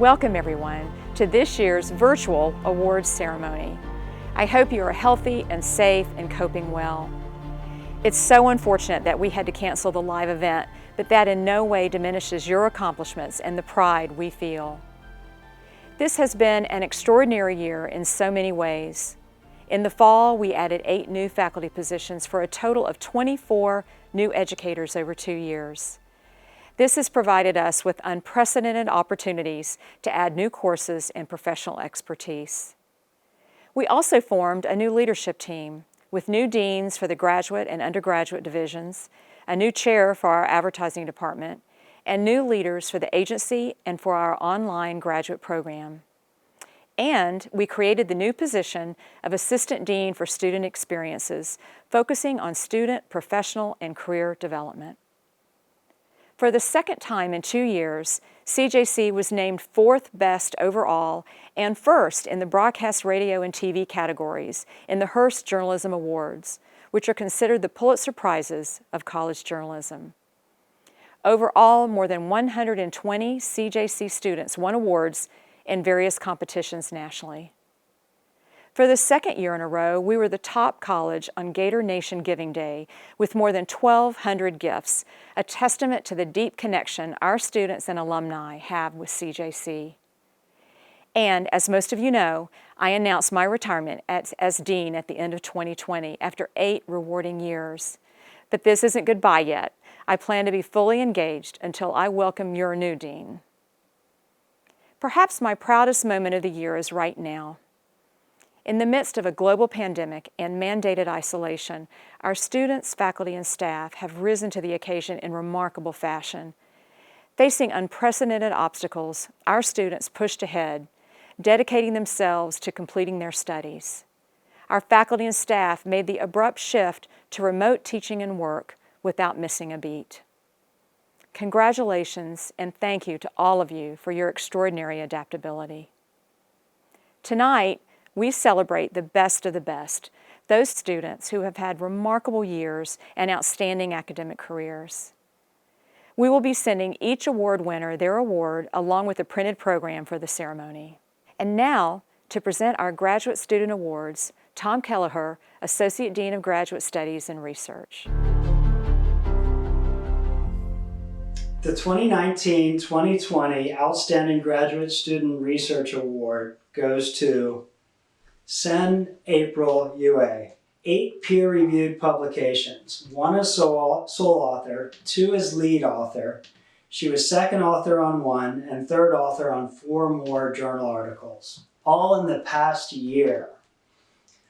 Welcome everyone to this year's virtual awards ceremony. I hope you are healthy and safe and coping well. It's so unfortunate that we had to cancel the live event, but that in no way diminishes your accomplishments and the pride we feel. This has been an extraordinary year in so many ways. In the fall, we added 8 new faculty positions for a total of 24 new educators over 2 years. This has provided us with unprecedented opportunities to add new courses and professional expertise. We also formed a new leadership team with new deans for the graduate and undergraduate divisions, a new chair for our advertising department, and new leaders for the agency and for our online graduate program. And we created the new position of Assistant Dean for Student Experiences, focusing on student, professional, and career development. For the second time in 2 years, CJC was named 4th best overall and 1st in the broadcast radio and TV categories in the Hearst Journalism Awards, which are considered the Pulitzer Prizes of college journalism. Overall, more than 120 CJC students won awards in various competitions nationally. For the second year in a row, we were the top college on Gator Nation Giving Day with more than 1,200 gifts, a testament to the deep connection our students and alumni have with CJC. And as most of you know, I announced my retirement as Dean at the end of 2020 after 8 rewarding years. But this isn't goodbye yet. I plan to be fully engaged until I welcome your new Dean. Perhaps my proudest moment of the year is right now. In the midst of a global pandemic and mandated isolation, our students, faculty, and staff have risen to the occasion in remarkable fashion. Facing unprecedented obstacles, our students pushed ahead, dedicating themselves to completing their studies. Our faculty and staff made the abrupt shift to remote teaching and work without missing a beat. Congratulations and thank you to all of you for your extraordinary adaptability. Tonight, we celebrate the best of the best, those students who have had remarkable years and outstanding academic careers. We will be sending each award winner their award along with a printed program for the ceremony. And now, to present our Graduate Student Awards, Tom Kelleher, Associate Dean of Graduate Studies and Research. The 2019-2020 Outstanding Graduate Student Research Award goes to Sen April UA. 8 peer-reviewed publications, 1 as sole author, 2 as lead author. She was 2nd author on 1 and 3rd author on 4 more journal articles, all in the past year.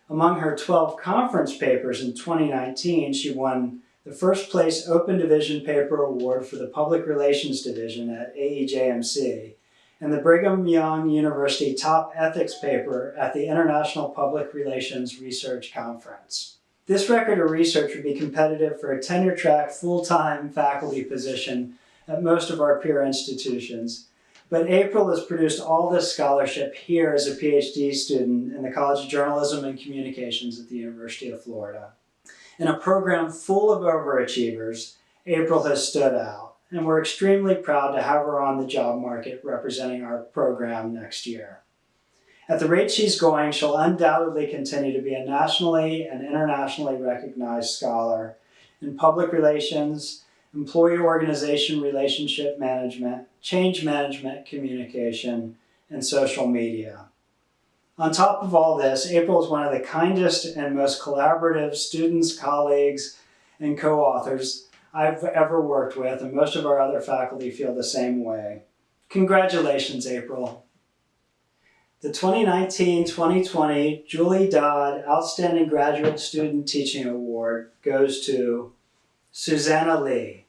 Among her 12 conference papers in 2019, she won the first place Open Division Paper Award for the Public Relations Division at AEJMC, and the Brigham Young University Top Ethics Paper at the International Public Relations Research Conference. This record of research would be competitive for a tenure-track full-time faculty position at most of our peer institutions, but April has produced all this scholarship here as a PhD student in the College of Journalism and Communications at the University of Florida. In a program full of overachievers, April has stood out, and we're extremely proud to have her on the job market representing our program next year. At the rate she's going, she'll undoubtedly continue to be a nationally and internationally recognized scholar in public relations, employee organization relationship management, change management communication, and social media. On top of all this, April is one of the kindest and most collaborative students, colleagues, and co-authors I've ever worked with, and most of our other faculty feel the same way. Congratulations, April. The 2019-2020 Julie Dodd Outstanding Graduate Student Teaching Award goes to Susanna Lee.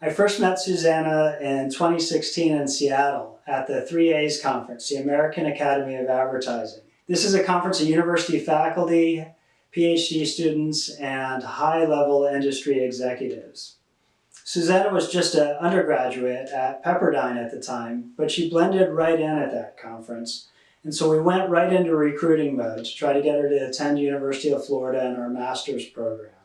I first met Susanna in 2016 in Seattle at the 3A's conference, the American Academy of Advertising. This is a conference of university faculty, PhD students, and high-level industry executives. Susanna was just an undergraduate at Pepperdine at the time, but she blended right in at that conference. And so we went right into recruiting mode to try to get her to attend University of Florida in our master's program,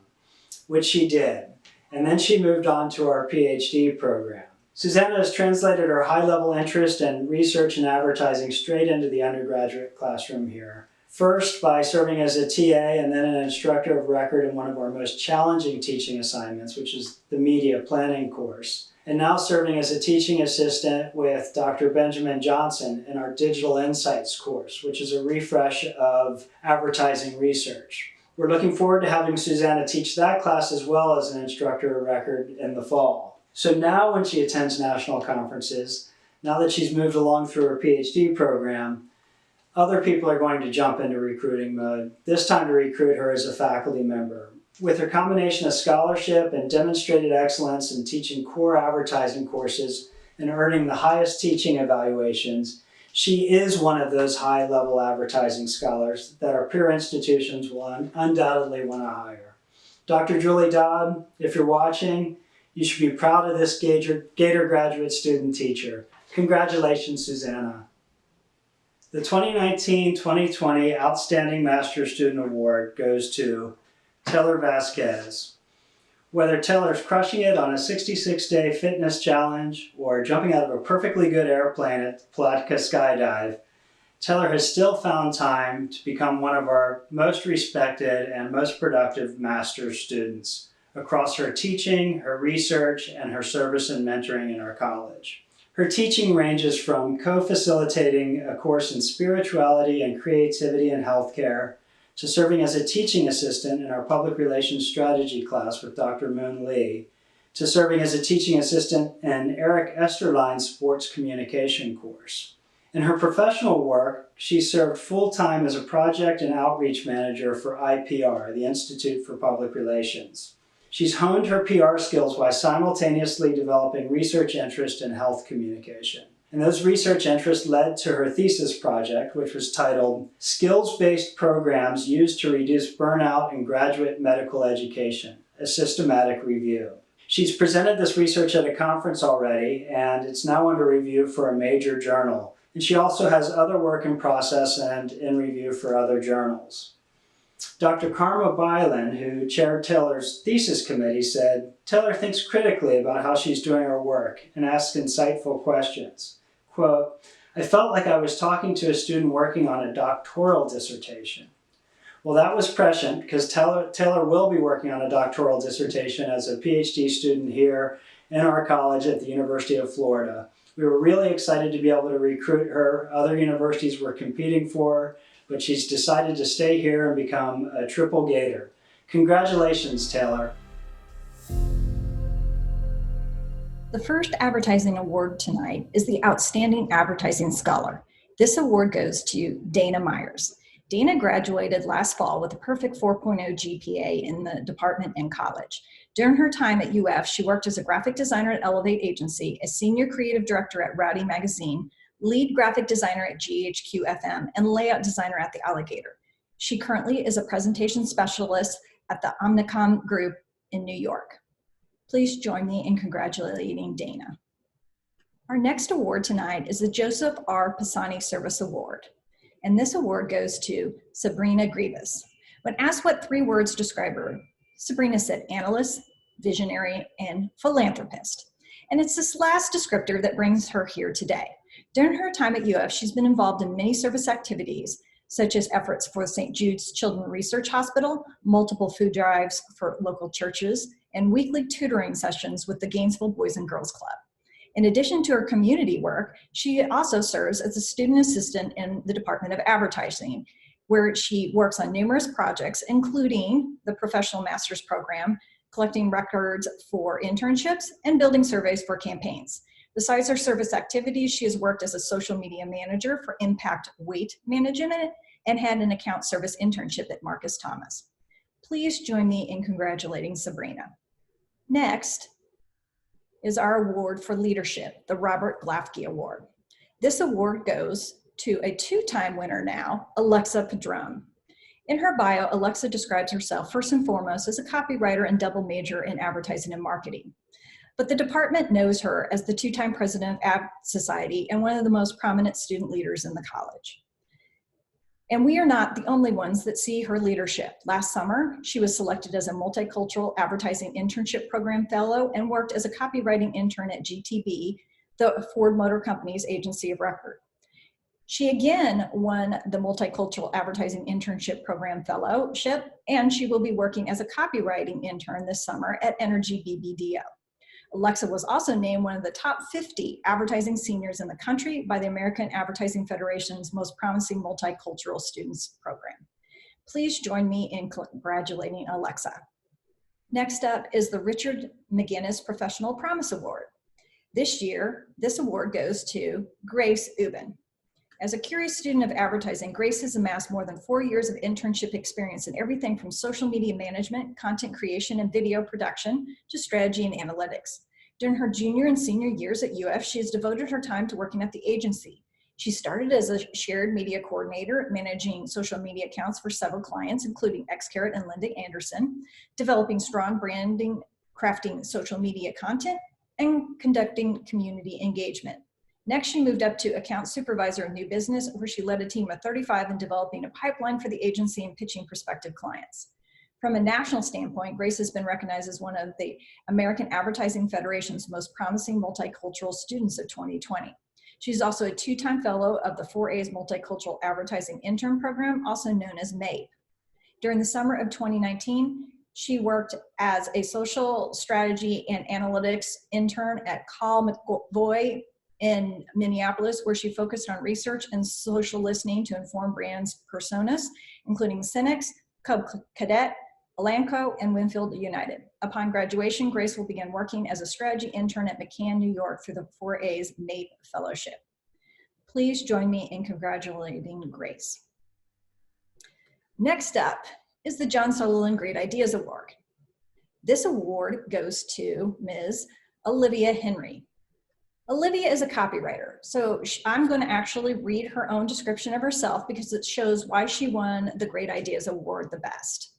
which she did. And then she moved on to our PhD program. Susanna has translated her high-level interest in research and advertising straight into the undergraduate classroom here. First, by serving as a TA and then an instructor of record in one of our most challenging teaching assignments, which is the media planning course. And now serving as a teaching assistant with Dr. Benjamin Johnson in our Digital Insights course, which is a refresh of advertising research. We're looking forward to having Susanna teach that class as well as an instructor of record in the fall. So now when she attends national conferences, now that she's moved along through her PhD program, other people are going to jump into recruiting mode, this time to recruit her as a faculty member. With her combination of scholarship and demonstrated excellence in teaching core advertising courses and earning the highest teaching evaluations, she is one of those high-level advertising scholars that our peer institutions will undoubtedly want to hire. Dr. Julie Dodd, if you're watching, you should be proud of this Gator graduate student teacher. Congratulations, Susanna. The 2019-2020 Outstanding Master's Student Award goes to Taylor Vasquez. Whether Taylor's crushing it on a 66-day fitness challenge or jumping out of a perfectly good airplane at Palatka Skydive, Taylor has still found time to become one of our most respected and most productive master's students across her teaching, her research, and her service and mentoring in our college. Her teaching ranges from co-facilitating a course in spirituality and creativity in healthcare to serving as a teaching assistant in our public relations strategy class with Dr. Moon Lee, to serving as a teaching assistant in Eric Esterline's sports communication course. In her professional work, she served full-time as a project and outreach manager for IPR, the Institute for Public Relations. She's honed her PR skills while simultaneously developing research interest in health communication. And those research interests led to her thesis project, which was titled Skills-Based Programs Used to Reduce Burnout in Graduate Medical Education, a Systematic Review. She's presented this research at a conference already, and it's now under review for a major journal. And she also has other work in process and in review for other journals. Dr. Karma Bylan, who chaired Taylor's thesis committee, said, Taylor thinks critically about how she's doing her work and asks insightful questions. Quote, I felt like I was talking to a student working on a doctoral dissertation. Well, that was prescient because Taylor will be working on a doctoral dissertation as a PhD student here in our college at the University of Florida. We were really excited to be able to recruit her. Other universities were competing for her, but she's decided to stay here and become a triple Gator. Congratulations, Taylor. The first advertising award tonight is the Outstanding Advertising Scholar. This award goes to Dana Myers. Dana graduated last fall with a perfect 4.0 GPA in the department and college. During her time at UF, she worked as a graphic designer at Elevate Agency, a senior creative director at Rowdy Magazine, lead graphic designer at GHQ FM, and layout designer at the Alligator. She currently is a presentation specialist at the Omnicom Group in New York. Please join me in congratulating Dana. Our next award tonight is the Joseph R. Pisani Service Award. And this award goes to Sabrina Grivas. When asked what 3 words describe her, Sabrina said analyst, visionary, and philanthropist. And it's this last descriptor that brings her here today. During her time at UF, she's been involved in many service activities, such as efforts for St. Jude's Children's Research Hospital, multiple food drives for local churches, and weekly tutoring sessions with the Gainesville Boys and Girls Club. In addition to her community work, she also serves as a student assistant in the Department of Advertising, where she works on numerous projects, including the Professional Master's Program, collecting records for internships, and building surveys for campaigns. Besides her service activities, she has worked as a social media manager for Impact Weight Management and had an account service internship at Marcus Thomas. Please join me in congratulating Sabrina. Next is our award for leadership, the Robert Glafke Award. This award goes to a 2-time winner now, Alexa Padron. In her bio, Alexa describes herself first and foremost as a copywriter and double major in advertising and marketing. But the department knows her as the 2-time president of Ad Society and one of the most prominent student leaders in the college. And we are not the only ones that see her leadership. Last summer, she was selected as a Multicultural Advertising Internship Program Fellow and worked as a copywriting intern at GTB, the Ford Motor Company's agency of record. She again won the Multicultural Advertising Internship Program Fellowship, and she will be working as a copywriting intern this summer at Energy BBDO. Alexa was also named one of the top 50 advertising seniors in the country by the American Advertising Federation's Most Promising Multicultural Students program. Please join me in congratulating Alexa. Next up is the Richard McGinnis Professional Promise Award. This year, this award goes to Grace Ubben. As a curious student of advertising, Grace has amassed more than 4 years of internship experience in everything from social media management, content creation, and video production to strategy and analytics. During her junior and senior years at UF, she has devoted her time to working at the agency. She started as a shared media coordinator, managing social media accounts for several clients, including Xcarrot and Linda Anderson, developing strong branding, crafting social media content, and conducting community engagement. Next, she moved up to account supervisor of new business, where she led a team of 35 in developing a pipeline for the agency and pitching prospective clients. From a national standpoint, Grace has been recognized as one of the American Advertising Federation's most promising multicultural students of 2020. She's also a two-time fellow of the 4A's Multicultural Advertising Intern Program, also known as MAPE. During the summer of 2019, she worked as a social strategy and analytics intern at Call McVoy in Minneapolis, where she focused on research and social listening to inform brands' personas, including Cinex, Cub Cadet, Elanco, and Winfield United. Upon graduation, Grace will begin working as a strategy intern at McCann, New York through the 4A's MAPE Fellowship. Please join me in congratulating Grace. Next up is the John Sutherland Great Ideas Award. This award goes to Ms. Olivia Henry. Olivia is a copywriter, so I'm going to actually read her own description of herself because it shows why she won the Great Ideas Award the best.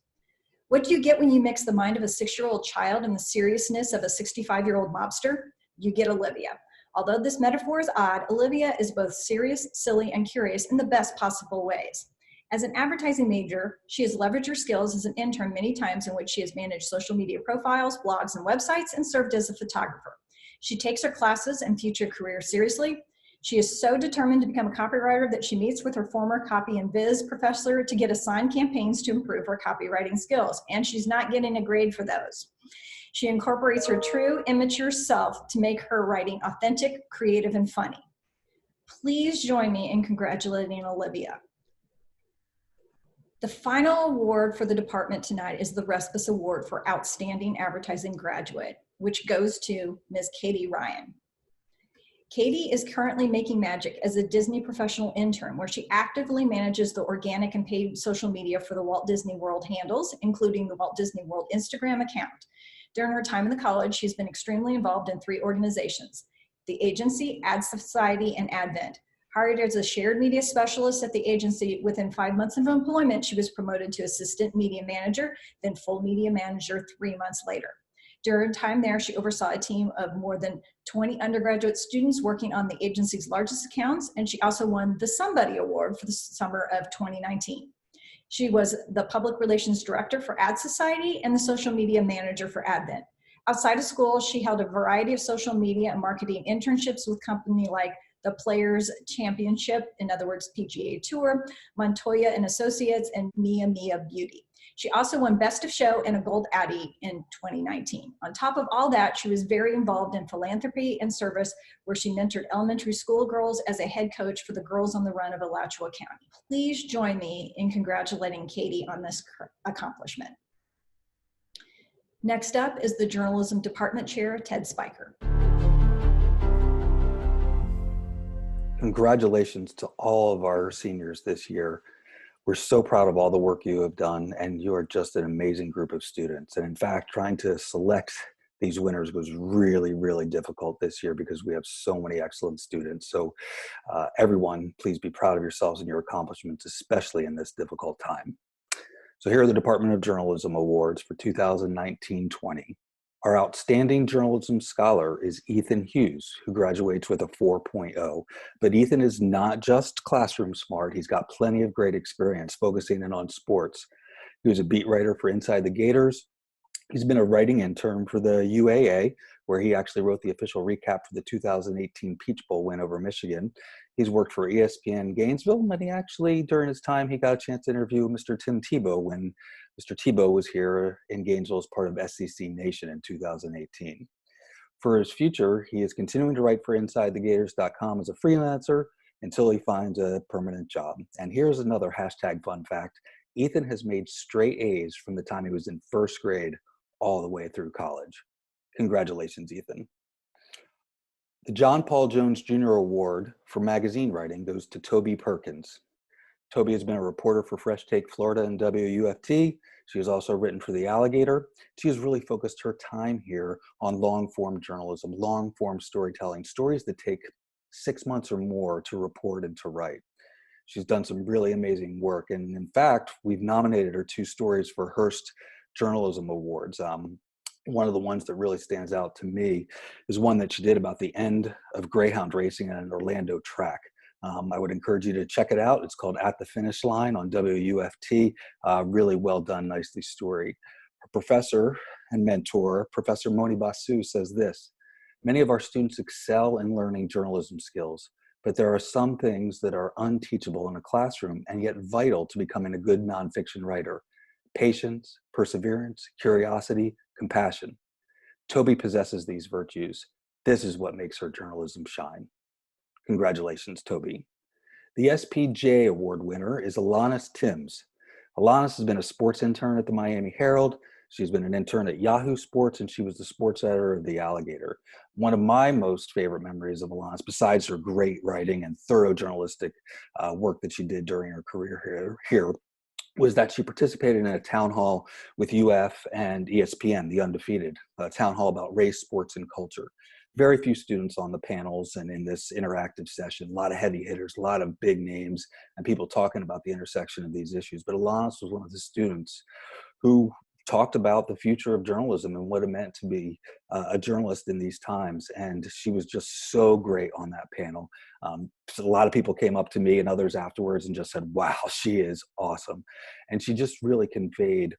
What do you get when you mix the mind of a 6-year-old child and the seriousness of a 65-year-old mobster? You get Olivia. Although this metaphor is odd, Olivia is both serious, silly, and curious in the best possible ways. As an advertising major, she has leveraged her skills as an intern many times in which she has managed social media profiles, blogs, and websites, and served as a photographer. She takes her classes and future career seriously. She is so determined to become a copywriter that she meets with her former copy and biz professor to get assigned campaigns to improve her copywriting skills, and she's not getting a grade for those. She incorporates her true, immature self to make her writing authentic, creative, and funny. Please join me in congratulating Olivia. The final award for the department tonight is the Respis Award for Outstanding Advertising Graduate, which goes to Ms. Katie Ryan. Katie is currently making magic as a Disney professional intern, where she actively manages the organic and paid social media for the Walt Disney World handles, including the Walt Disney World Instagram account. During her time in the college, she's been extremely involved in 3 organizations: the agency, Ad Society, and Advent. Hired as a shared media specialist at the agency, within 5 months of employment, she was promoted to assistant media manager, then full media manager 3 months later. During time there, she oversaw a team of more than 20 undergraduate students working on the agency's largest accounts, and she also won the Somebody Award for the summer of 2019. She was the public relations director for Ad Society and the social media manager for Advent. Outside of school, she held a variety of social media and marketing internships with companies like the Players Championship, in other words, PGA Tour, Montoya and Associates, and Mia Mia Beauty. She also won Best of Show and a Gold Addy in 2019. On top of all that, she was very involved in philanthropy and service, where she mentored elementary school girls as a head coach for the Girls on the Run of Alachua County. Please join me in congratulating Katie on this accomplishment. Next up is the Journalism Department Chair, Ted Spiker. Congratulations to all of our seniors this year. We're so proud of all the work you have done, and you are just an amazing group of students. And in fact, trying to select these winners was really, really difficult this year because we have so many excellent students. So everyone, please be proud of yourselves and your accomplishments, especially in this difficult time. So here are the Department of Journalism Awards for 2019-20. Our outstanding journalism scholar is Ethan Hughes, who graduates with a 4.0. But Ethan is not just classroom smart. He's got plenty of great experience focusing in on sports. He was a beat writer for Inside the Gators. He's been a writing intern for the UAA, where he actually wrote the official recap for the 2018 Peach Bowl win over Michigan. He's worked for ESPN Gainesville, and he actually, during his time, he got a chance to interview Mr. Tim Tebow when Mr. Tebow was here in Gainesville as part of SEC Nation in 2018. For his future, he is continuing to write for InsideTheGators.com as a freelancer until he finds a permanent job. And here's another hashtag fun fact. Ethan has made straight A's from the time he was in first grade all the way through college. Congratulations, Ethan. The John Paul Jones Jr. Award for magazine writing goes to Tobie Perkins. Tobie has been a reporter for Fresh Take Florida and WUFT. She has also written for The Alligator. She has really focused her time here on long-form journalism, long-form storytelling, stories that take 6 months or more to report and to write. She's done some really amazing work. And in fact, we've nominated her 2 stories for Hearst Journalism Awards. One of the ones that really stands out to me is one that she did about the end of Greyhound racing at an Orlando track. I would encourage you to check it out. It's called At the Finish Line on WUFT. Really well done, nicely story. Her professor and mentor, Professor Moni Basu, says this: many of our students excel in learning journalism skills, but there are some things that are unteachable in a classroom and yet vital to becoming a good nonfiction writer. Patience, perseverance, curiosity, compassion. Tobie possesses these virtues. This is what makes her journalism shine. Congratulations, Tobie. The SPJ Award winner is Alanis Thames. Alanis has been a sports intern at the Miami Herald. She's been an intern at Yahoo Sports, and she was the sports editor of The Alligator. One of my most favorite memories of Alanis, besides her great writing and thorough journalistic work that she did during her career here, was that she participated in a town hall with UF and ESPN, The Undefeated, a town hall about race, sports, and culture. Very few students on the panels and in this interactive session, a lot of heavy hitters, a lot of big names, and people talking about the intersection of these issues. But Alanis was one of the students who talked about the future of journalism and what it meant to be a journalist in these times. And she was just so great on that panel. So a lot of people came up to me and others afterwards and just said, wow, she is awesome. And she just really conveyed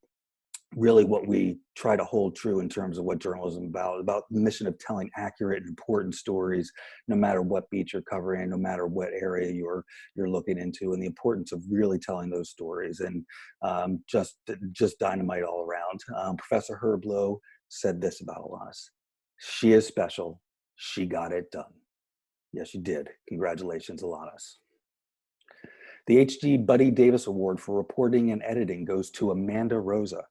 really what we try to hold true in terms of what journalism is about the mission of telling accurate and important stories, no matter what beat you're covering, no matter what area you're looking into, and the importance of really telling those stories. And just dynamite all around. Professor Herb Lowe said this about Alanis: she is special. She got it done. Yes, she did. Congratulations, Alanis. The H.G. Buddy Davis Award for reporting and editing goes to Amanda Rosa.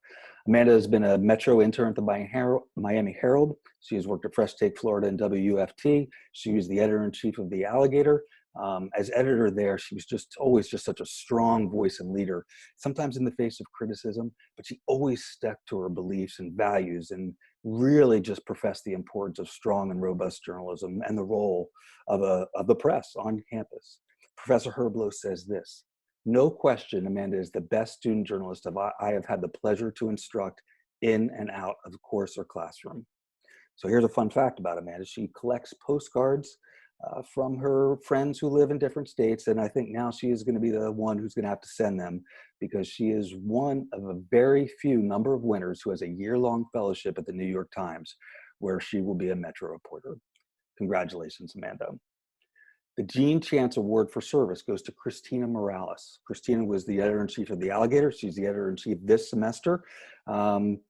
Amanda has been a Metro intern at the Miami Herald. She has worked at Fresh Take Florida and WUFT. She was the editor-in-chief of The Alligator. As editor there, she was always such a strong voice and leader, sometimes in the face of criticism, but she always stuck to her beliefs and values and really just professed the importance of strong and robust journalism and the role of the press on campus. Professor Herb Lowe says this: no question, Amanda is the best student journalist I have had the pleasure to instruct in and out of the course or classroom. So here's a fun fact about Amanda. She collects postcards from her friends who live in different states, and I think now she is going to be the one who's going to have to send them, because she is one of a very few number of winners who has a year-long fellowship at the New York Times, where she will be a Metro reporter. Congratulations, Amanda. The Gene Chance Award for Service goes to Christina Morales. Christina was the editor-in-chief of The Alligator. She's the editor-in-chief this semester.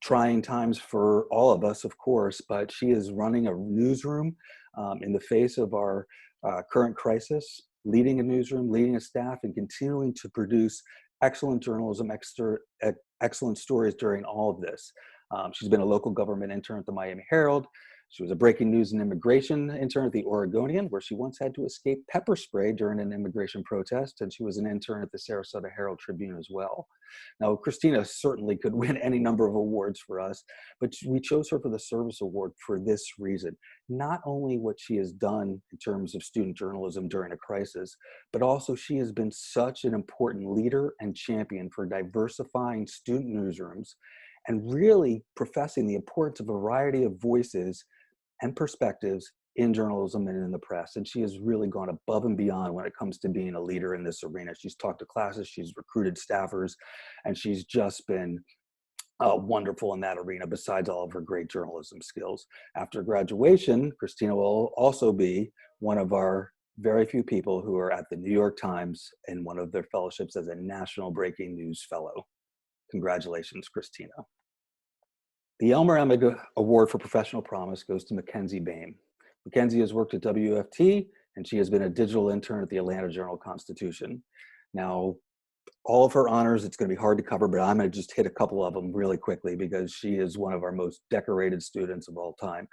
Trying times for all of us, of course, but she is running a newsroom in the face of our current crisis, leading a newsroom, leading a staff, and continuing to produce excellent journalism, excellent stories during all of this. She's been a local government intern at the Miami Herald. She was a breaking news and immigration intern at the Oregonian, where she once had to escape pepper spray during an immigration protest, and she was an intern at the Sarasota Herald Tribune as well. Now, Christina certainly could win any number of awards for us, but we chose her for the Service Award for this reason. Not only what she has done in terms of student journalism during a crisis, but also she has been such an important leader and champion for diversifying student newsrooms and really professing the importance of a variety of voices and perspectives in journalism and in the press. And she has really gone above and beyond when it comes to being a leader in this arena. She's talked to classes, she's recruited staffers, and she's just been wonderful in that arena, besides all of her great journalism skills. After graduation, Christina will also be one of our very few people who are at the New York Times in one of their fellowships as a National Breaking News Fellow. Congratulations, Christina. The Elmer Emig Award for Professional Promise goes to Mackenzie Behm. Mackenzie has worked at WFT, and she has been a digital intern at the Atlanta Journal-Constitution. Now, all of her honors, it's going to be hard to cover, but I'm going to just hit a couple of them really quickly because she is one of our most decorated students of all time.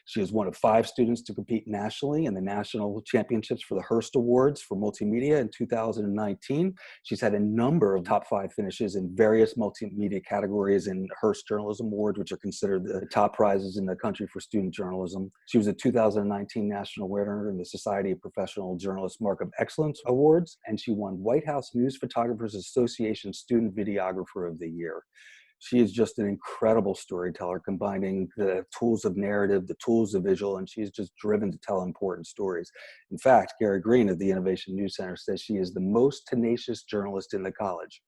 She is one of 5 students to compete nationally in the national championships for the Hearst Awards for multimedia in 2019. She's had a number of top 5 finishes in various multimedia categories in Hearst Journalism Awards, which are considered the top prizes in the country for student journalism. She was a 2019 national winner in the Society of Professional Journalists Mark of Excellence Awards, and she won White House News Photographers Association Student Videographer of the Year. She is just an incredible storyteller, combining the tools of narrative, the tools of visual, and she's just driven to tell important stories. In fact, Gary Green of the Innovation News Center says she is the most tenacious journalist in the college.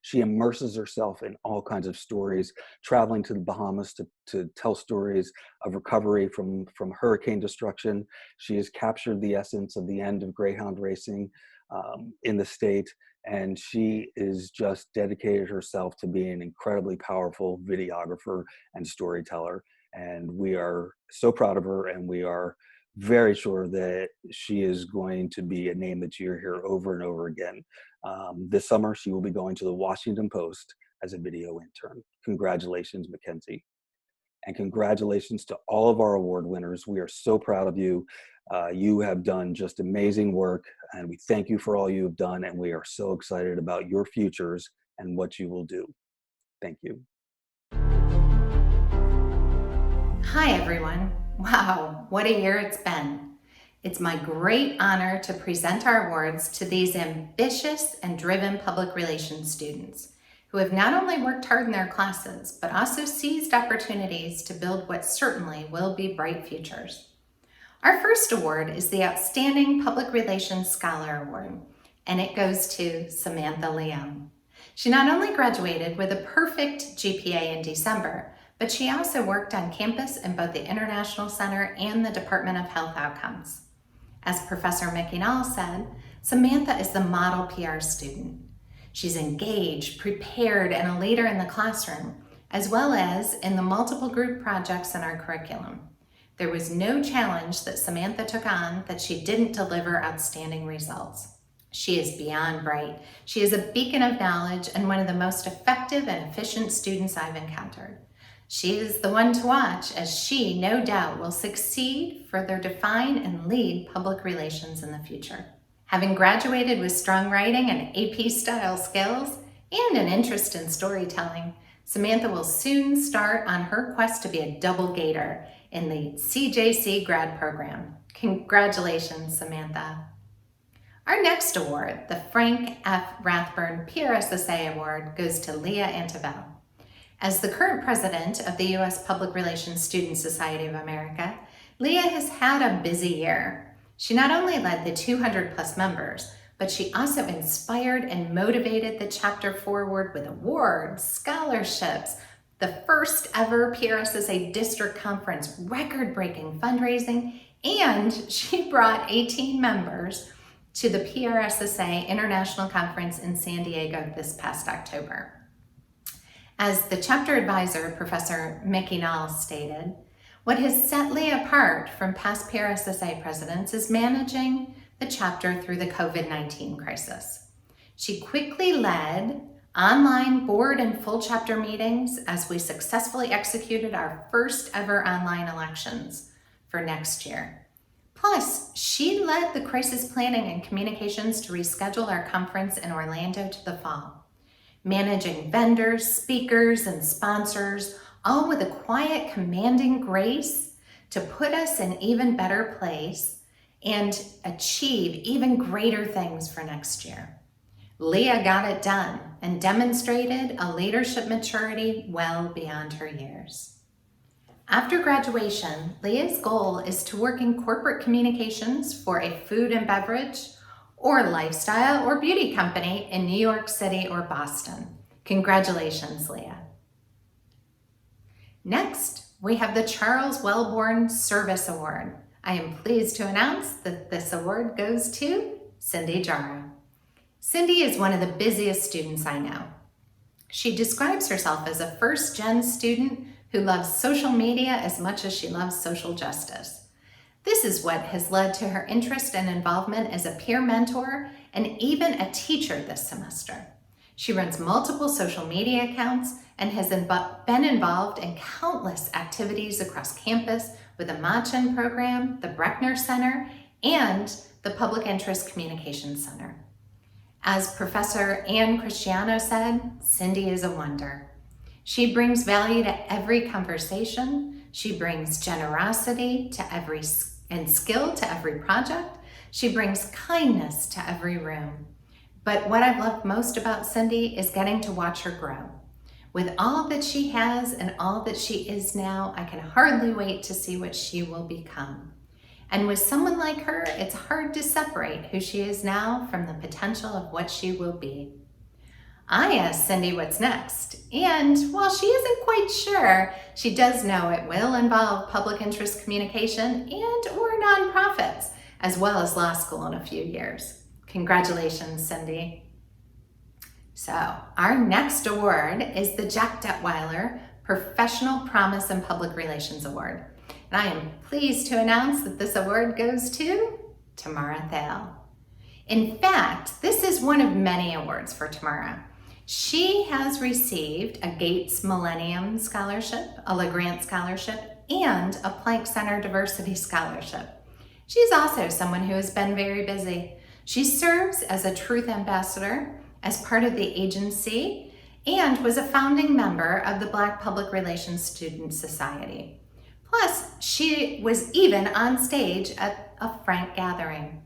She immerses herself in all kinds of stories, traveling to the Bahamas to tell stories of recovery from hurricane destruction. She has captured the essence of the end of Greyhound racing in the state. And she is just dedicated herself to being an incredibly powerful videographer and storyteller. And we are so proud of her, and we are very sure that she is going to be a name that you hear over and over again. This summer, she will be going to the Washington Post as a video intern. Congratulations, Mackenzie. And congratulations to all of our award winners. We are so proud of you. You have done just amazing work, and we thank you for all you have done, and we are so excited about your futures and what you will do. Thank you. Hi, everyone. Wow, what a year it's been. It's my great honor to present our awards to these ambitious and driven public relations students who have not only worked hard in their classes, but also seized opportunities to build what certainly will be bright futures. Our first award is the Outstanding Public Relations Scholar Award, and it goes to Samantha Leon. She not only graduated with a perfect GPA in December, but she also worked on campus in both the International Center and the Department of Health Outcomes. As Professor Mackenzie said, Samantha is the model PR student. She's engaged, prepared, and a leader in the classroom, as well as in the multiple group projects in our curriculum. There was no challenge that Samantha took on that she didn't deliver outstanding results. She is beyond bright. She is a beacon of knowledge and one of the most effective and efficient students I've encountered. She is the one to watch, as she, no doubt, will succeed, further define, and lead public relations in the future. Having graduated with strong writing and AP-style skills and an interest in storytelling, Samantha will soon start on her quest to be a double gator in the CJC grad program. Congratulations, Samantha. Our next award, the Frank F. Rathburn PRSSA Award, goes to Leah Antivel. As the current president of the U.S. Public Relations Student Society of America, Leah has had a busy year. She not only led the 200 plus members, but she also inspired and motivated the chapter forward with awards, scholarships, the first ever PRSSA district conference, record-breaking fundraising, and she brought 18 members to the PRSSA International Conference in San Diego this past October. As the chapter advisor, Professor Mackenzie stated, what has set Leah apart from past PRSSA presidents is managing the chapter through the COVID-19 crisis. She quickly led online board and full chapter meetings as we successfully executed our first ever online elections for next year. Plus, she led the crisis planning and communications to reschedule our conference in Orlando to the fall, managing vendors, speakers, and sponsors, all with a quiet, commanding grace to put us in an even better place and achieve even greater things for next year. Leah got it done and demonstrated a leadership maturity well beyond her years. After graduation, Leah's goal is to work in corporate communications for a food and beverage or lifestyle or beauty company in New York City or Boston. Congratulations, Leah. Next, we have the Charles Wellborn Service Award. I am pleased to announce that this award goes to Cindy Jara. Cindy is one of the busiest students I know. She describes herself as a first-gen student who loves social media as much as she loves social justice. This is what has led to her interest and involvement as a peer mentor and even a teacher this semester. She runs multiple social media accounts and has been involved in countless activities across campus with the Machen program, the Breckner Center, and the Public Interest Communications Center. As Professor Ann Cristiano said, Cindy is a wonder. She brings value to every conversation. She brings generosity to and skill to every project. She brings kindness to every room. But what I've loved most about Cindy is getting to watch her grow. With all that she has and all that she is now, I can hardly wait to see what she will become. And with someone like her, it's hard to separate who she is now from the potential of what she will be. I asked Cindy what's next, and while she isn't quite sure, she does know it will involve public interest communication and or nonprofits, as well as law school in a few years. Congratulations, Cindy. So our next award is the Jack Detweiler Professional Promise and Public Relations Award. And I am pleased to announce that this award goes to Tamarra Thal. In fact, this is one of many awards for Tamarra. She has received a Gates Millennium Scholarship, a LeGrant Scholarship, and a Planck Center Diversity Scholarship. She's also someone who has been very busy. She serves as a Truth Ambassador as part of the agency and was a founding member of the Black Public Relations Student Society. Plus, she was even on stage at a Frank gathering.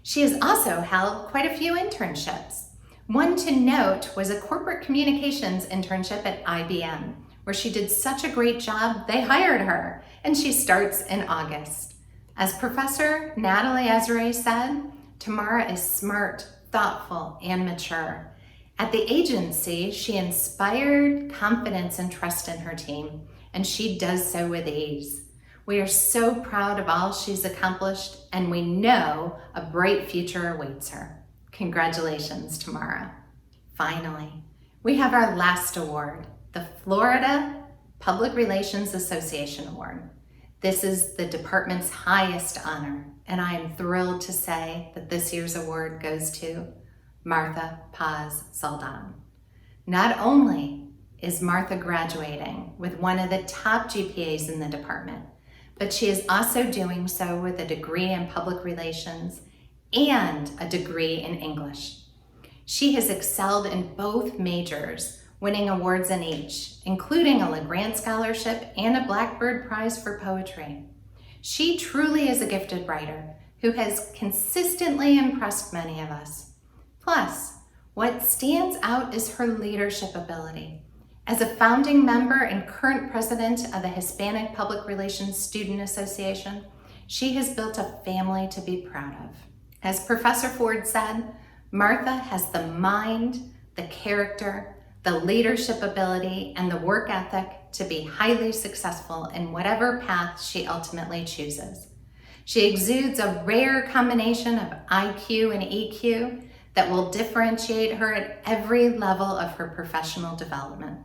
She has also held quite a few internships. One to note was a corporate communications internship at IBM, where she did such a great job, they hired her, and she starts in August. As Professor Natalie Ezra said, Tamarra is smart, thoughtful, and mature. At the agency, she inspired confidence and trust in her team, and she does so with ease. We are so proud of all she's accomplished, and we know a bright future awaits her. Congratulations, Tamarra. Finally, we have our last award, the Florida Public Relations Association Award. This is the department's highest honor, and I am thrilled to say that this year's award goes to Martha Paz-Soldan. Not only is Martha graduating with one of the top GPAs in the department, but she is also doing so with a degree in public relations and a degree in English. She has excelled in both majors, winning awards in each, including a LeGrant Scholarship and a Blackbird Prize for Poetry. She truly is a gifted writer who has consistently impressed many of us. Plus, what stands out is her leadership ability. As a founding member and current president of the Hispanic Public Relations Student Association, she has built a family to be proud of. As Professor Ford said, Martha has the mind, the character, the leadership ability, and the work ethic to be highly successful in whatever path she ultimately chooses. She exudes a rare combination of IQ and EQ that will differentiate her at every level of her professional development,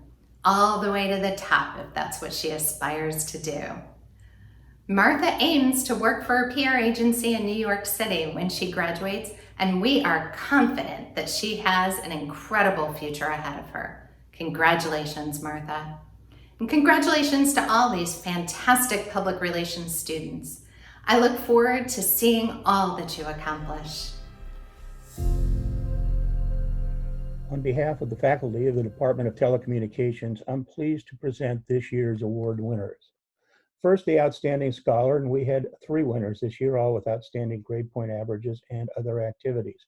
all the way to the top if that's what she aspires to do. Martha aims to work for a PR agency in New York City when she graduates, and we are confident that she has an incredible future ahead of her. Congratulations, Martha. And congratulations to all these fantastic public relations students. I look forward to seeing all that you accomplish. On behalf of the faculty of the Department of Telecommunications, I'm pleased to present this year's award winners. First, the Outstanding Scholar, and we had 3 winners this year, all with outstanding grade point averages and other activities.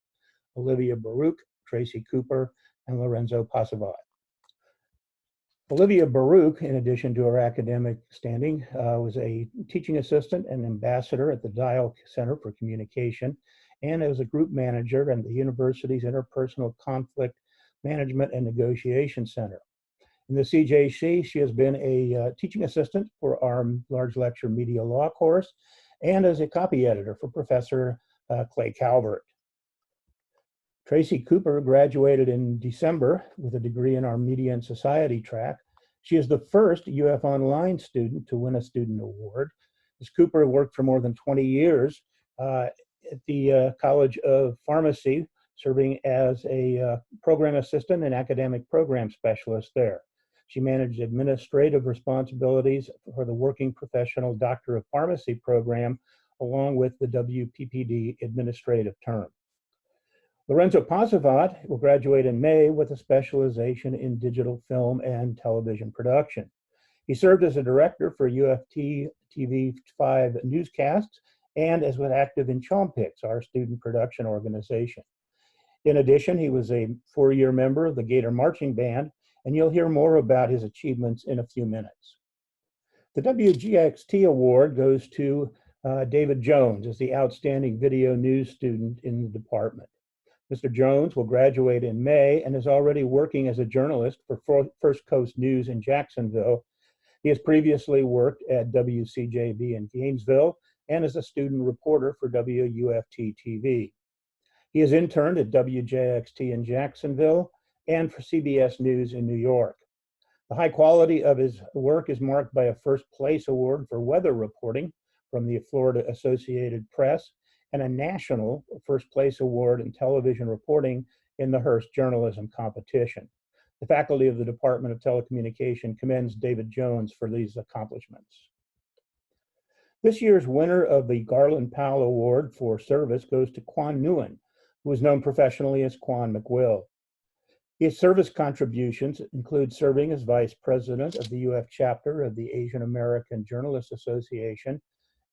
Olivia Baruch, Tracie Cooper, and Lorenzo Phrasavath. Olivia Baruch, in addition to her academic standing, was a teaching assistant and ambassador at the Dial Center for Communication, and as a group manager in the university's Interpersonal Conflict Management and Negotiation Center. In the CJC, she has been a teaching assistant for our large lecture media law course and as a copy editor for Professor Clay Calvert. Tracie Cooper graduated in December with a degree in our Media and Society track. She is the first UF Online student to win a student award. Ms. Cooper worked for more than 20 years at the College of Pharmacy, serving as a program assistant and academic program specialist there. She managed administrative responsibilities for the Working Professional Doctor of Pharmacy program, along with the WPPD administrative term. Lorenzo Phrasavath will graduate in May with a specialization in digital film and television production. He served as a director for UFT TV5 newscasts and was active in Chompix, our student production organization. In addition, he was a 4-year member of the Gator Marching Band, and you'll hear more about his achievements in a few minutes. The WGXT Award goes to David Jones as the Outstanding Video News Student in the department. Mr. Jones will graduate in May and is already working as a journalist for First Coast News in Jacksonville. He has previously worked at WCJB in Gainesville and as a student reporter for WUFT TV. He has interned at WJXT in Jacksonville and for CBS News in New York. The high quality of his work is marked by a first place award for weather reporting from the Florida Associated Press and a national first place award in television reporting in the Hearst Journalism Competition. The faculty of the Department of Telecommunication commends David Jones for these accomplishments. This year's winner of the Garland Powell Award for Service goes to Quan Nguyen, who is known professionally as Quan McWill. His service contributions include serving as vice president of the UF chapter of the Asian American Journalists Association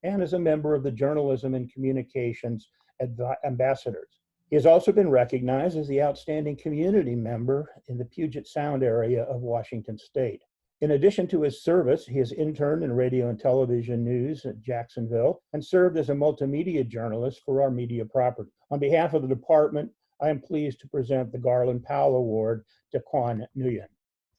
and as a member of the Journalism and Communications Ambassadors. He has also been recognized as the outstanding community member in the Puget Sound area of Washington State. In addition to his service, he has interned in radio and television news at Jacksonville and served as a multimedia journalist for our media property. On behalf of the department, I am pleased to present the Garland Powell Award to Quan Nguyen.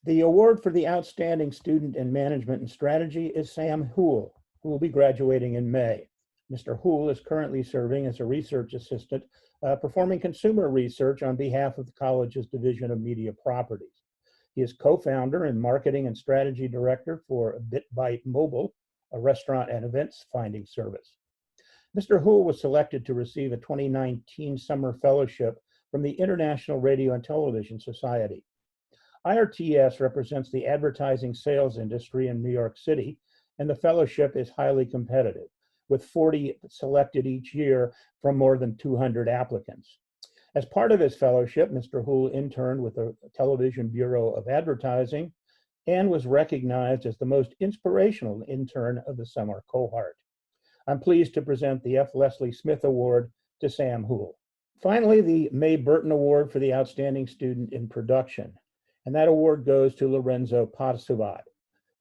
The award for the Outstanding Student in Management and Strategy is Sam Houle, who will be graduating in May. Mr. Houle is currently serving as a research assistant, performing consumer research on behalf of the college's Division of Media Properties. He is co-founder and marketing and strategy director for BitBite Mobile, a restaurant and events finding service. Mr. Houle was selected to receive a 2019 summer fellowship from the International Radio and Television Society. IRTS represents the advertising sales industry in New York City, and the fellowship is highly competitive, with 40 selected each year from more than 200 applicants. As part of his fellowship, Mr. Houle interned with the Television Bureau of Advertising and was recognized as the most inspirational intern of the summer cohort. I'm pleased to present the F. Leslie Smith Award to Sam Houle. Finally, the May Burton Award for the Outstanding Student in Production, and that award goes to Lorenzo Phrasavath.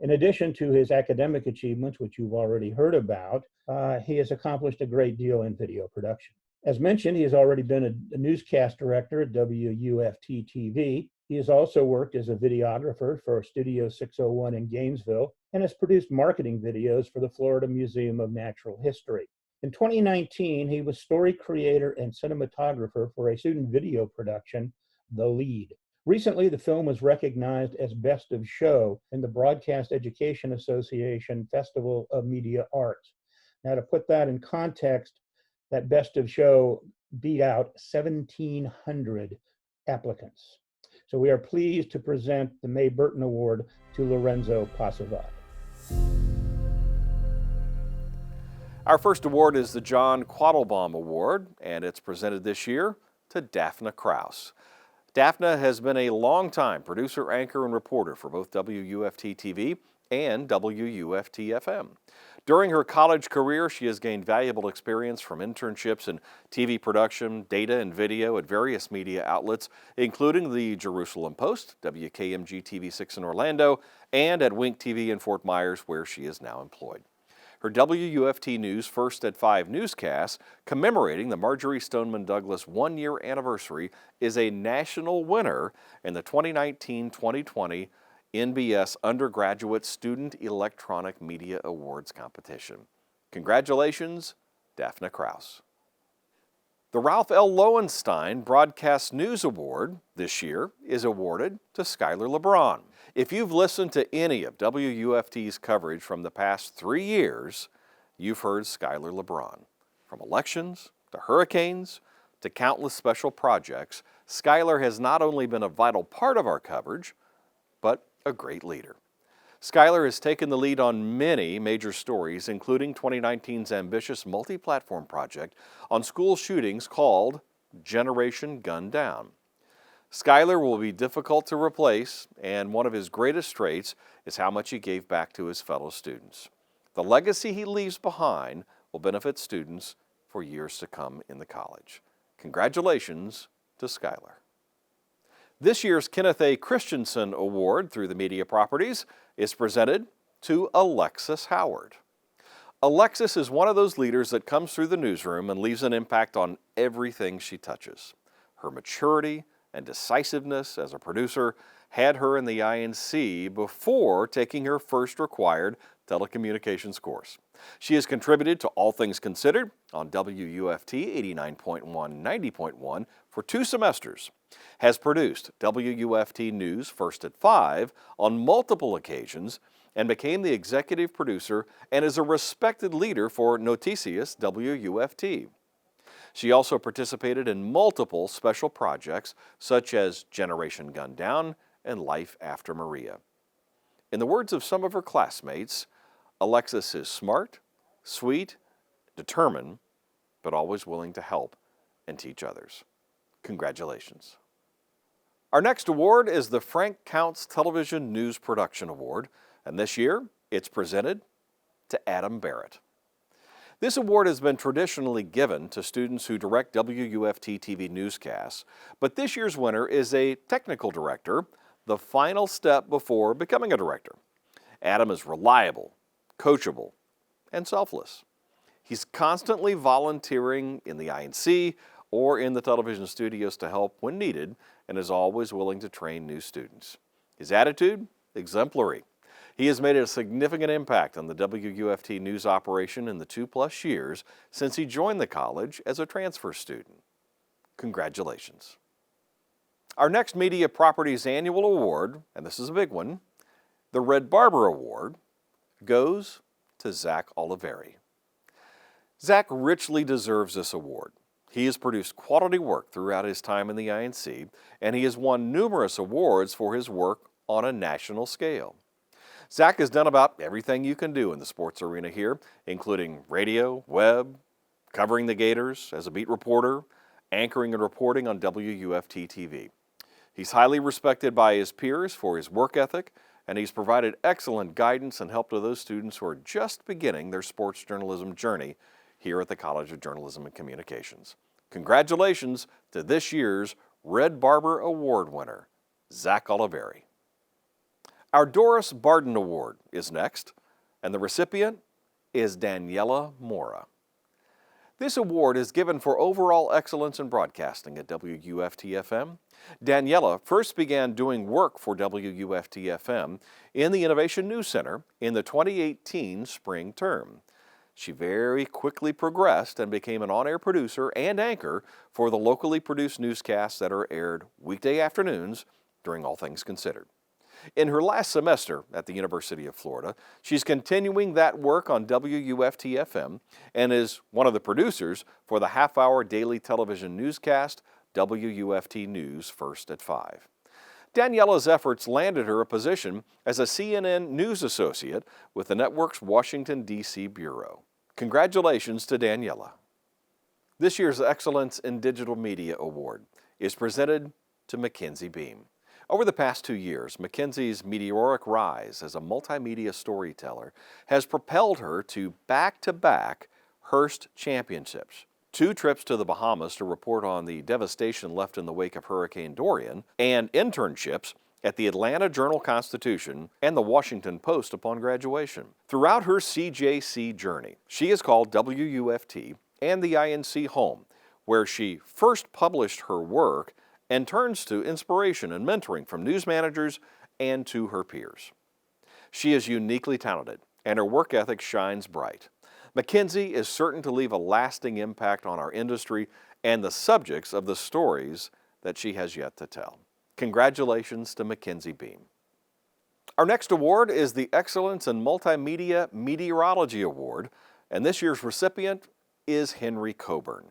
In addition to his academic achievements, which you've already heard about, he has accomplished a great deal in video production. As mentioned, he has already been a newscast director at WUFT TV. He has also worked as a videographer for Studio 601 in Gainesville and has produced marketing videos for the Florida Museum of Natural History. In 2019, he was story creator and cinematographer for a student video production, The Lead. Recently, the film was recognized as Best of Show in the Broadcast Education Association Festival of Media Arts. Now, to put that in context, that Best of Show beat out 1,700 applicants. So we are pleased to present the May Burton Award to Lorenzo Phrasavath. Our first award is the John Quattlebaum Award, and it's presented this year to Daphna Krause. Daphna has been a longtime producer, anchor, and reporter for both WUFT TV and WUFT-FM. During her college career, she has gained valuable experience from internships in TV production, data, and video at various media outlets, including the Jerusalem Post, WKMG TV6 in Orlando, and at Wink TV in Fort Myers, where she is now employed. Her WUFT News First at 5 newscast, commemorating the Marjorie Stoneman Douglas one-year anniversary, is a national winner in the 2019-2020 NBS Undergraduate Student Electronic Media Awards competition. Congratulations, Daphna Krause. The Ralph L. Lowenstein Broadcast News Award this year is awarded to Skyler Lebron. If you've listened to any of WUFT's coverage from the past 3 years, you've heard Skyler Lebron. From elections to hurricanes to countless special projects, Skyler has not only been a vital part of our coverage, but a great leader. Skyler has taken the lead on many major stories, including 2019's ambitious multi-platform project on school shootings called Generation Gunned Down. Skyler will be difficult to replace, and one of his greatest traits is how much he gave back to his fellow students. The legacy he leaves behind will benefit students for years to come in the college. Congratulations to Skyler. This year's Kenneth A. Christensen Award through the media properties is presented to Alexis Howard. Alexis is one of those leaders that comes through the newsroom and leaves an impact on everything she touches. Her maturity and decisiveness as a producer had her in the INC before taking her first required telecommunications course. She has contributed to All Things Considered on WUFT 89.1, 90.1 for 2 semesters, has produced WUFT News First at 5 on multiple occasions, and became the executive producer and is a respected leader for Noticias WUFT. She also participated in multiple special projects such as Generation Gunned Down and Life After Maria. In the words of some of her classmates, Alexis is smart, sweet, determined, but always willing to help and teach others. Congratulations. Our next award is the Frank Counts Television News Production Award, and this year it's presented to Adam Barrett. This award has been traditionally given to students who direct WUFT TV newscasts, but this year's winner is a technical director, the final step before becoming a director. Adam is reliable, coachable, and selfless. He's constantly volunteering in the INC or in the television studios to help when needed, and is always willing to train new students. His attitude? Exemplary. He has made a significant impact on the WUFT news operation in the 2+ years since he joined the college as a transfer student. Congratulations. Our next Media Properties Annual Award, and this is a big one, the Red Barber Award, goes to Zach Oliveri. Zach richly deserves this award. He has produced quality work throughout his time in the INC, and he has won numerous awards for his work on a national scale. Zach has done about everything you can do in the sports arena here, including radio, web, covering the Gators as a beat reporter, anchoring and reporting on WUFT TV. He's highly respected by his peers for his work ethic, and he's provided excellent guidance and help to those students who are just beginning their sports journalism journey here at the College of Journalism and Communications. Congratulations to this year's Red Barber Award winner, Zach Oliveri. Our Doris Barden Award is next, and the recipient is Daniella Mora. This award is given for overall excellence in broadcasting at WUFT-FM. Daniella first began doing work for WUFT-FM in the Innovation News Center in the 2018 spring term. She very quickly progressed and became an on-air producer and anchor for the locally produced newscasts that are aired weekday afternoons during All Things Considered. In her last semester at the University of Florida, she's continuing that work on WUFT-FM and is one of the producers for the half-hour daily television newscast, WUFT News First at 5. Daniella's efforts landed her a position as a CNN News Associate with the network's Washington, D.C. Bureau. Congratulations to Daniella. This year's Excellence in Digital Media Award is presented to Mackenzie Behm. Over the past 2 years, Mackenzie's meteoric rise as a multimedia storyteller has propelled her to back-to-back Hearst Championships, 2 trips to the Bahamas to report on the devastation left in the wake of Hurricane Dorian, and internships at the Atlanta Journal-Constitution and the Washington Post upon graduation. Throughout her CJC journey, she has called WUFT and the INC home, where she first published her work and turns to inspiration and mentoring from news managers and to her peers. She is uniquely talented, and her work ethic shines bright. Mackenzie is certain to leave a lasting impact on our industry and the subjects of the stories that she has yet to tell. Congratulations to Mackenzie Behm. Our next award is the Excellence in Multimedia Meteorology Award, and this year's recipient is Henry Coburn.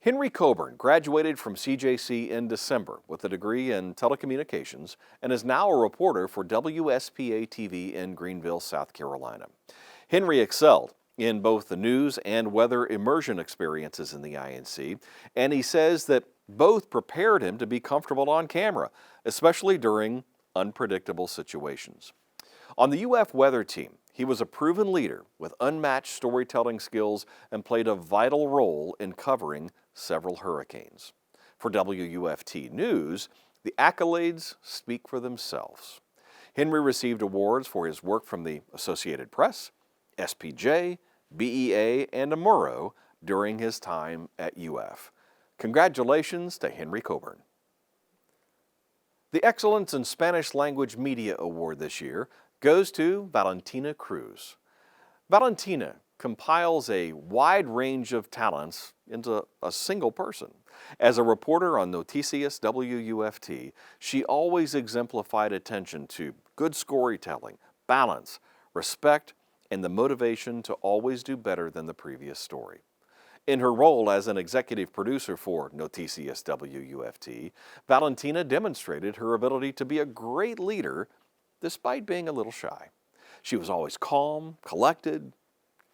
Henry Coburn graduated from CJC in December with a degree in telecommunications and is now a reporter for WSPA-TV in Greenville, South Carolina. Henry excelled in both the news and weather immersion experiences in the INC, and he says that both prepared him to be comfortable on camera, especially during unpredictable situations. On the UF weather team, he was a proven leader with unmatched storytelling skills and played a vital role in covering several hurricanes. For WUFT News, the accolades speak for themselves. Henry received awards for his work from the Associated Press, SPJ, BEA, and Amuro during his time at UF. Congratulations to Henry Coburn. The Excellence in Spanish Language Media Award this year goes to Valentina Cruz. Valentina compiles a wide range of talents into a single person. As a reporter on Noticias WUFT, she always exemplified attention to good storytelling, balance, respect, and the motivation to always do better than the previous story. In her role as an executive producer for Noticias WUFT, Valentina demonstrated her ability to be a great leader despite being a little shy. She was always calm, collected,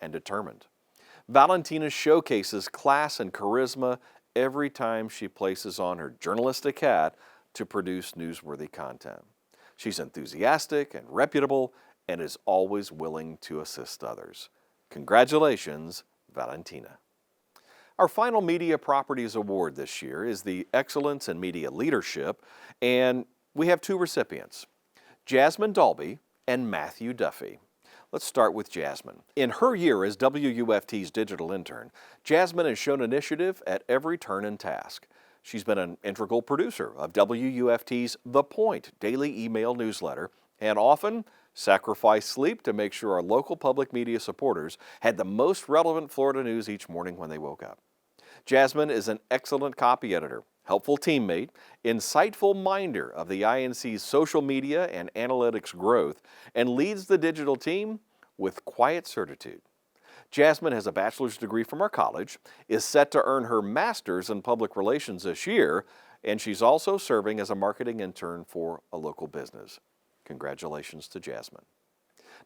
and determined. Valentina showcases class and charisma every time she places on her journalistic hat to produce newsworthy content. She's enthusiastic and reputable and is always willing to assist others. Congratulations, Valentina. Our final Media Properties Award this year is the Excellence in Media Leadership, and we have 2 recipients, Jasmine Dahlby and Matthew Duffy. Let's start with Jasmine. In her year as WUFT's digital intern, Jasmine has shown initiative at every turn and task. She's been an integral producer of WUFT's The Point daily email newsletter and often sacrificed sleep to make sure our local public media supporters had the most relevant Florida news each morning when they woke up. Jasmine is an excellent copy editor, helpful teammate, insightful minder of the INC's social media and analytics growth, and leads the digital team with quiet certitude. Jasmine has a bachelor's degree from our college, is set to earn her master's in public relations this year, and she's also serving as a marketing intern for a local business. Congratulations to Jasmine.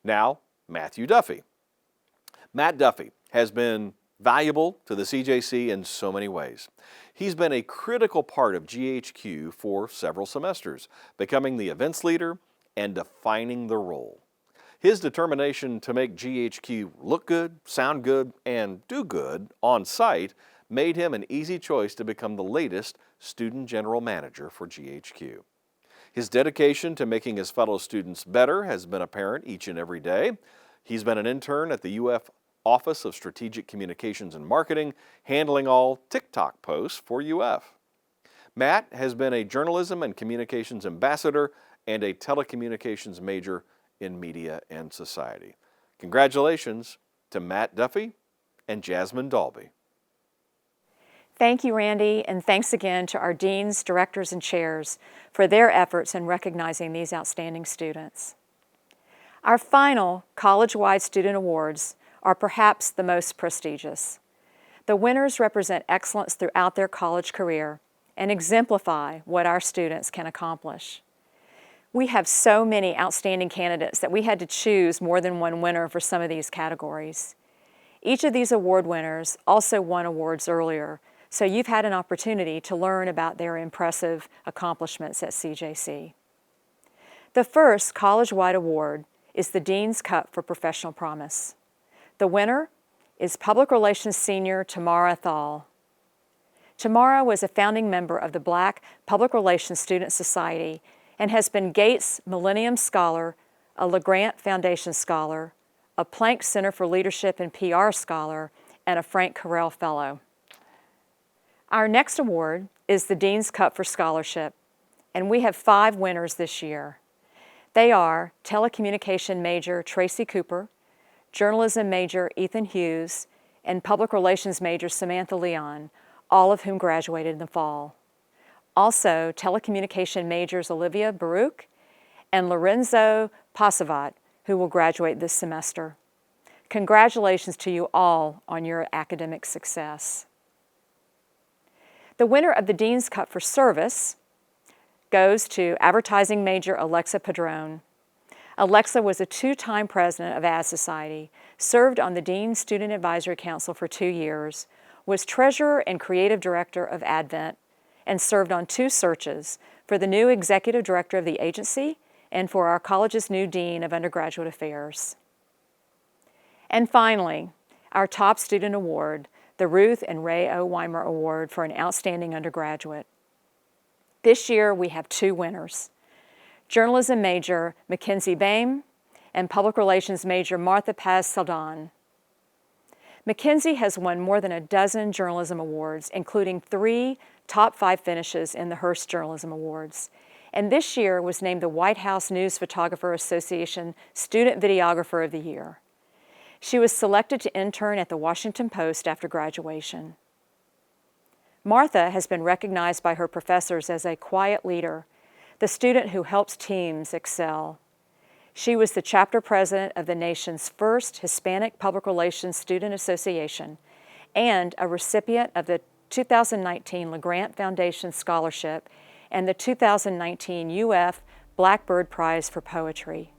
Now, Matthew Duffy. Matt Duffy has been valuable to the CJC in so many ways. He's been a critical part of GHQ for several semesters, becoming the events leader and defining the role. His determination to make GHQ look good, sound good, and do good on site made him an easy choice to become the latest student general manager for GHQ. His dedication to making his fellow students better has been apparent each and every day. He's been an intern at the UF Office of Strategic Communications and Marketing, handling all TikTok posts for UF. Matt has been a journalism and communications ambassador and a telecommunications major in media and society. Congratulations to Matt Duffy and Jasmine Dahlby. Thank you, Randy, and thanks again to our deans, directors, and chairs for their efforts in recognizing these outstanding students. Our final college-wide student awards are perhaps the most prestigious. The winners represent excellence throughout their college career and exemplify what our students can accomplish. We have so many outstanding candidates that we had to choose more than one winner for some of these categories. Each of these award winners also won awards earlier, so you've had an opportunity to learn about their impressive accomplishments at CJC. The first college-wide award is the Dean's Cup for Professional Promise. The winner is Public Relations Senior Tamarra Thal. Tamarra was a founding member of the Black Public Relations Student Society and has been Gates Millennium Scholar, a LeGrant Foundation Scholar, a Planck Center for Leadership and PR Scholar, and a Frank Carell Fellow. Our next award is the Dean's Cup for Scholarship, and we have 5 winners this year. They are telecommunication major Tracie Cooper, journalism major Ethan Hughes, and public relations major Samantha Leon, all of whom graduated in the fall. Also, telecommunication majors Olivia Baruch and Lorenzo Phrasavath, who will graduate this semester. Congratulations to you all on your academic success. The winner of the Dean's Cup for Service goes to advertising major Alexa Padron. Alexa was a 2-time president of Ad Society, served on the Dean's Student Advisory Council for 2 years, was treasurer and creative director of Advent, and served on 2 searches for the new executive director of the agency and for our college's new dean of undergraduate affairs. And finally, our top student award, the Ruth and Ray O. Weimer Award for an outstanding undergraduate. This year, we have 2 winners, journalism major Mackenzie Behm and public relations major Martha Paz-Soldan. Mackenzie has won more than a dozen journalism awards, including 3 top 5 finishes in the Hearst Journalism Awards, and this year was named the White House News Photographer Association Student Videographer of the Year. She was selected to intern at the Washington Post after graduation. Martha has been recognized by her professors as a quiet leader, the student who helps teams excel. She was the chapter president of the nation's first Hispanic Public Relations Student Association and a recipient of the 2019 LeGrant Foundation Scholarship and the 2019 UF Blackbird Prize for Poetry.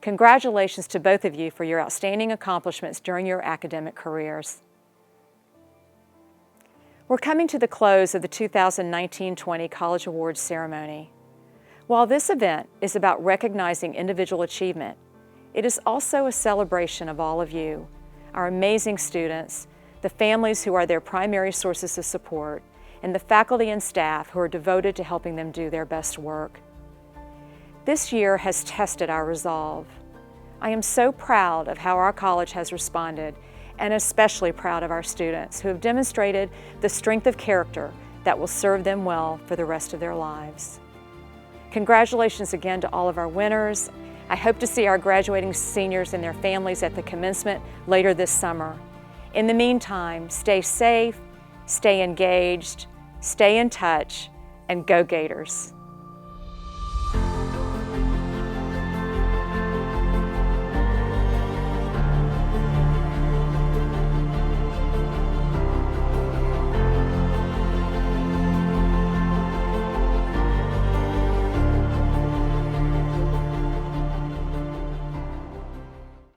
Congratulations to both of you for your outstanding accomplishments during your academic careers. We're coming to the close of the 2019-20 College Awards ceremony. While this event is about recognizing individual achievement, it is also a celebration of all of you, our amazing students, the families who are their primary sources of support, and the faculty and staff who are devoted to helping them do their best work. This year has tested our resolve. I am so proud of how our college has responded, and especially proud of our students who have demonstrated the strength of character that will serve them well for the rest of their lives. Congratulations again to all of our winners. I hope to see our graduating seniors and their families at the commencement later this summer. In the meantime, stay safe, stay engaged, stay in touch, and go Gators.